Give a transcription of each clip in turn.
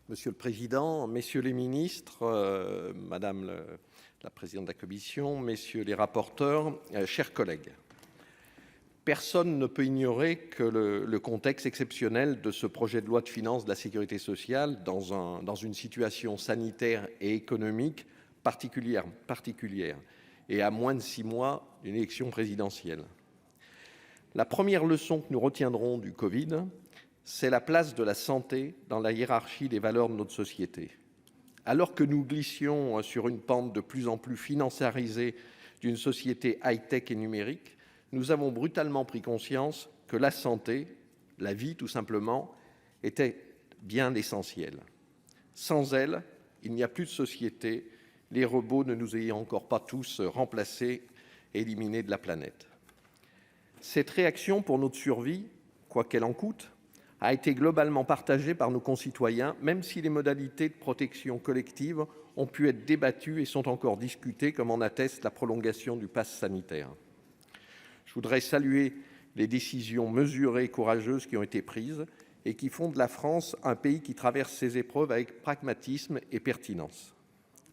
Monsieur le Président, Messieurs les ministres, Madame la Présidente de la Commission, Messieurs les rapporteurs, chers collègues. Personne ne peut ignorer que le contexte exceptionnel de ce projet de loi de finances de la Sécurité sociale dans une situation sanitaire et économique particulière et à moins de 6 mois d'une élection présidentielle. La première leçon que nous retiendrons du Covid, c'est la place de la santé dans la hiérarchie des valeurs de notre société. Alors que nous glissions sur une pente de plus en plus financiarisée d'une société high-tech et numérique, nous avons brutalement pris conscience que la santé, la vie tout simplement, était bien essentielle. Sans elle, il n'y a plus de société, les robots ne nous ayant encore pas tous remplacés, éliminés de la planète. Cette réaction pour notre survie, quoi qu'elle en coûte, a été globalement partagée par nos concitoyens, même si les modalités de protection collective ont pu être débattues et sont encore discutées, comme en atteste la prolongation du pass sanitaire. Je voudrais saluer les décisions mesurées et courageuses qui ont été prises et qui font de la France un pays qui traverse ces épreuves avec pragmatisme et pertinence.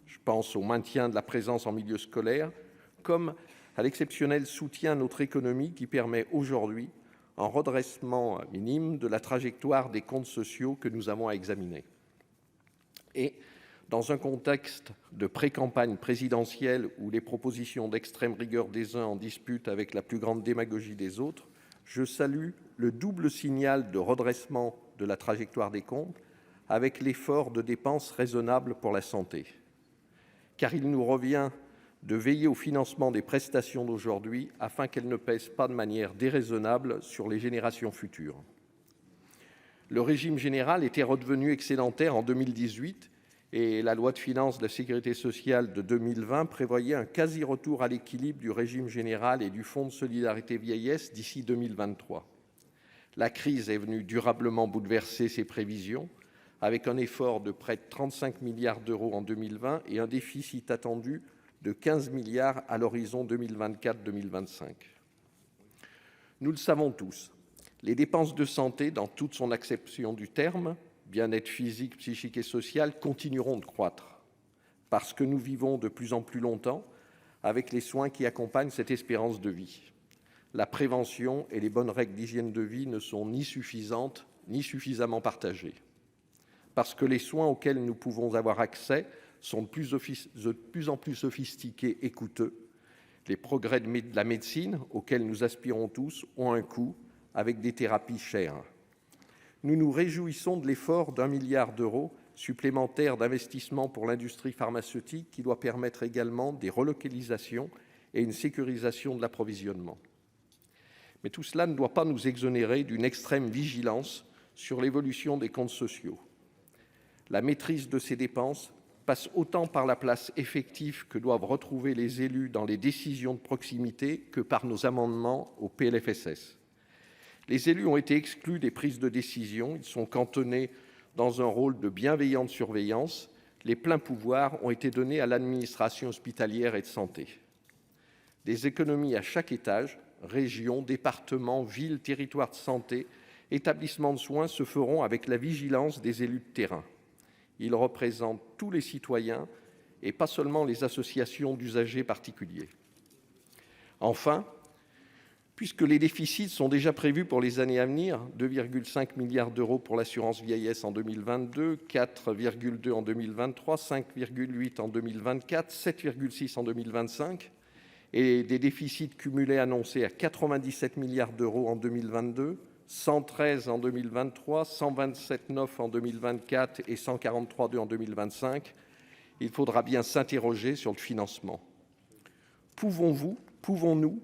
Je pense au maintien de la présence en milieu scolaire, comme à l'exceptionnel soutien à notre économie qui permet aujourd'hui un redressement minime de la trajectoire des comptes sociaux que nous avons à examiner. Et dans un contexte de pré-campagne présidentielle où les propositions d'extrême rigueur des uns en disputent avec la plus grande démagogie des autres, je salue le double signal de redressement de la trajectoire des comptes avec l'effort de dépenses raisonnables pour la santé. Car il nous revient de veiller au financement des prestations d'aujourd'hui afin qu'elles ne pèsent pas de manière déraisonnable sur les générations futures. Le régime général était redevenu excédentaire en 2018 et la loi de finances de la Sécurité sociale de 2020 prévoyait un quasi-retour à l'équilibre du régime général et du Fonds de solidarité vieillesse d'ici 2023. La crise est venue durablement bouleverser ces prévisions, avec un effort de près de 35 milliards d'euros en 2020 et un déficit attendu de 15 milliards à l'horizon 2024-2025. Nous le savons tous, les dépenses de santé, dans toute son acception du terme, bien-être physique, psychique et social, continueront de croître, parce que nous vivons de plus en plus longtemps avec les soins qui accompagnent cette espérance de vie. La prévention et les bonnes règles d'hygiène de vie ne sont ni suffisantes, ni suffisamment partagées. Parce que les soins auxquels nous pouvons avoir accès sont de plus en plus sophistiqués et coûteux. Les progrès de la médecine, auxquels nous aspirons tous, ont un coût, avec des thérapies chères. Nous nous réjouissons de l'effort d'1 milliard d'euros supplémentaires d'investissement pour l'industrie pharmaceutique qui doit permettre également des relocalisations et une sécurisation de l'approvisionnement. Mais tout cela ne doit pas nous exonérer d'une extrême vigilance sur l'évolution des comptes sociaux. La maîtrise de ces dépenses passe autant par la place effective que doivent retrouver les élus dans les décisions de proximité que par nos amendements au PLFSS. Les élus ont été exclus des prises de décision, ils sont cantonnés dans un rôle de bienveillante surveillance. Les pleins pouvoirs ont été donnés à l'administration hospitalière et de santé. Des économies à chaque étage, région, département, ville, territoire de santé, établissements de soins se feront avec la vigilance des élus de terrain. Ils représentent tous les citoyens et pas seulement les associations d'usagers particuliers. Enfin, puisque les déficits sont déjà prévus pour les années à venir, 2,5 milliards d'euros pour l'assurance vieillesse en 2022, 4,2 en 2023, 5,8 en 2024, 7,6 en 2025, et des déficits cumulés annoncés à 97 milliards d'euros en 2022, 113 en 2023, 127,9 en 2024 et 143,2 en 2025, il faudra bien s'interroger sur le financement. Pouvons-nous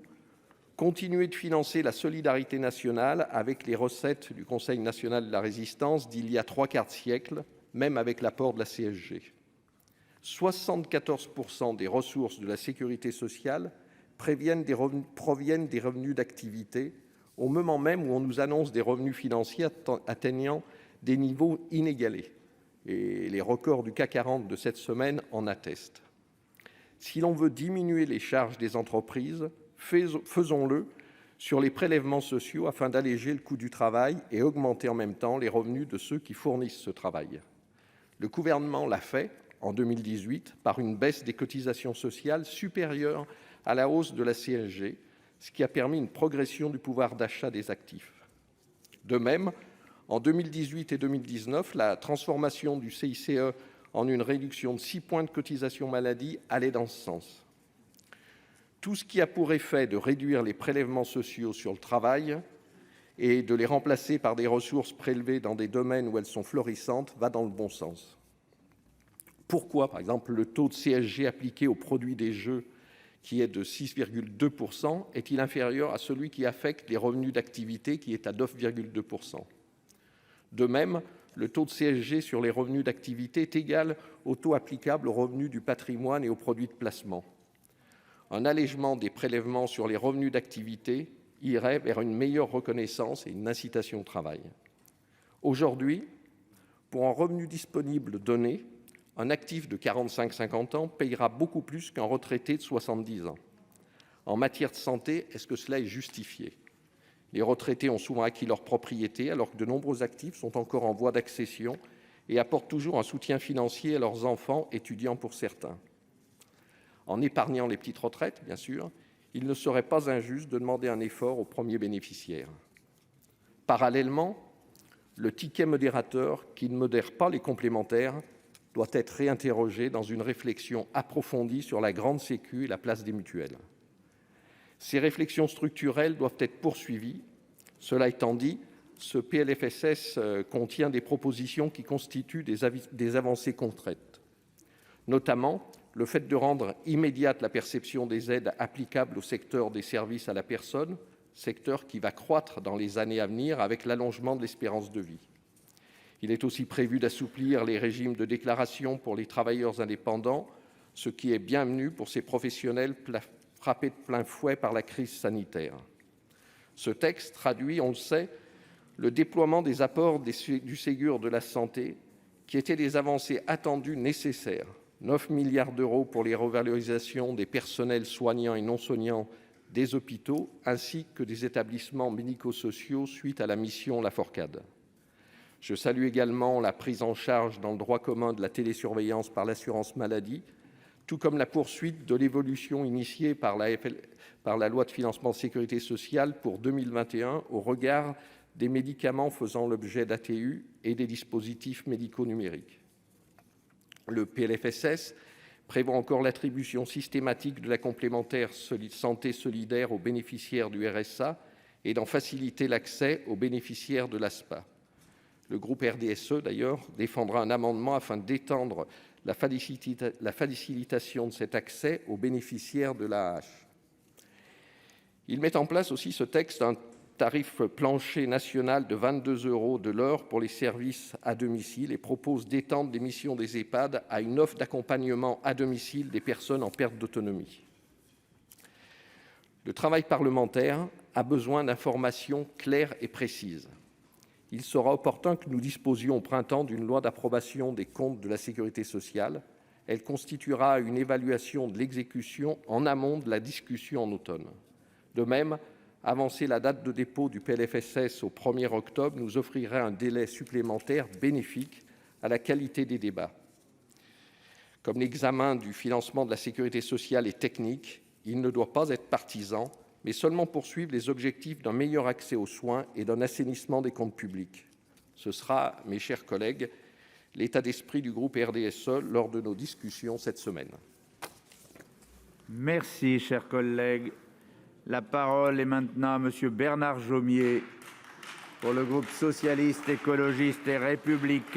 continuer de financer la solidarité nationale avec les recettes du Conseil national de la résistance d'il y a 3/4 siècle, même avec l'apport de la CSG? 74% des ressources de la sécurité sociale proviennent des revenus d'activité, au moment même où on nous annonce des revenus financiers atteignant des niveaux inégalés. Et les records du CAC 40 de cette semaine en attestent. Si l'on veut diminuer les charges des entreprises, faisons-le sur les prélèvements sociaux afin d'alléger le coût du travail et augmenter en même temps les revenus de ceux qui fournissent ce travail. Le gouvernement l'a fait en 2018 par une baisse des cotisations sociales supérieure à la hausse de la CSG, ce qui a permis une progression du pouvoir d'achat des actifs. De même, en 2018 et 2019, la transformation du CICE en une réduction de 6 points de cotisation maladie allait dans ce sens. Tout ce qui a pour effet de réduire les prélèvements sociaux sur le travail et de les remplacer par des ressources prélevées dans des domaines où elles sont florissantes va dans le bon sens. Pourquoi, par exemple, le taux de CSG appliqué aux produits des jeux, qui est de 6,2%, est-il inférieur à celui qui affecte les revenus d'activité, qui est à 9,2%? De même, le taux de CSG sur les revenus d'activité est égal au taux applicable aux revenus du patrimoine et aux produits de placement. Un allègement des prélèvements sur les revenus d'activité irait vers une meilleure reconnaissance et une incitation au travail. Aujourd'hui, pour un revenu disponible donné, un actif de 45-50 ans payera beaucoup plus qu'un retraité de 70 ans. En matière de santé, est-ce que cela est justifié? Les retraités ont souvent acquis leur propriété alors que de nombreux actifs sont encore en voie d'accession et apportent toujours un soutien financier à leurs enfants, étudiants pour certains. En épargnant les petites retraites, bien sûr, il ne serait pas injuste de demander un effort aux premiers bénéficiaires. Parallèlement, le ticket modérateur, qui ne modère pas les complémentaires, doit être réinterrogé dans une réflexion approfondie sur la grande sécu et la place des mutuelles. Ces réflexions structurelles doivent être poursuivies. Cela étant dit, ce PLFSS contient des propositions qui constituent des avancées concrètes, notamment le fait de rendre immédiate la perception des aides applicables au secteur des services à la personne, secteur qui va croître dans les années à venir avec l'allongement de l'espérance de vie. Il est aussi prévu d'assouplir les régimes de déclaration pour les travailleurs indépendants, ce qui est bienvenu pour ces professionnels frappés de plein fouet par la crise sanitaire. Ce texte traduit, on le sait, le déploiement des apports du Ségur de la santé, qui étaient des avancées attendues nécessaires. 9 milliards d'euros pour les revalorisations des personnels soignants et non soignants des hôpitaux, ainsi que des établissements médico-sociaux suite à la mission Laforcade. Je salue également la prise en charge dans le droit commun de la télésurveillance par l'assurance maladie, tout comme la poursuite de l'évolution initiée par la loi de financement de sécurité sociale pour 2021 au regard des médicaments faisant l'objet d'ATU et des dispositifs médicaux numériques. Le PLFSS prévoit encore l'attribution systématique de la complémentaire santé solidaire aux bénéficiaires du RSA et d'en faciliter l'accès aux bénéficiaires de l'ASPA. Le groupe RDSE, d'ailleurs, défendra un amendement afin d'étendre la facilitation de cet accès aux bénéficiaires de l'AAH. Il met en place aussi ce texte un tarif plancher national de 22 € de l'heure pour les services à domicile et propose d'étendre les missions des EHPAD à une offre d'accompagnement à domicile des personnes en perte d'autonomie. Le travail parlementaire a besoin d'informations claires et précises. Il sera opportun que nous disposions au printemps d'une loi d'approbation des comptes de la sécurité sociale. Elle constituera une évaluation de l'exécution en amont de la discussion en automne. De même, avancer la date de dépôt du PLFSS au 1er octobre nous offrirait un délai supplémentaire bénéfique à la qualité des débats. Comme l'examen du financement de la sécurité sociale est technique, il ne doit pas être partisan, mais seulement poursuivre les objectifs d'un meilleur accès aux soins et d'un assainissement des comptes publics. Ce sera, mes chers collègues, l'état d'esprit du groupe RDSE lors de nos discussions cette semaine. Merci, chers collègues. La parole est maintenant à Monsieur Bernard Jomier pour le groupe socialiste, écologiste et républicain.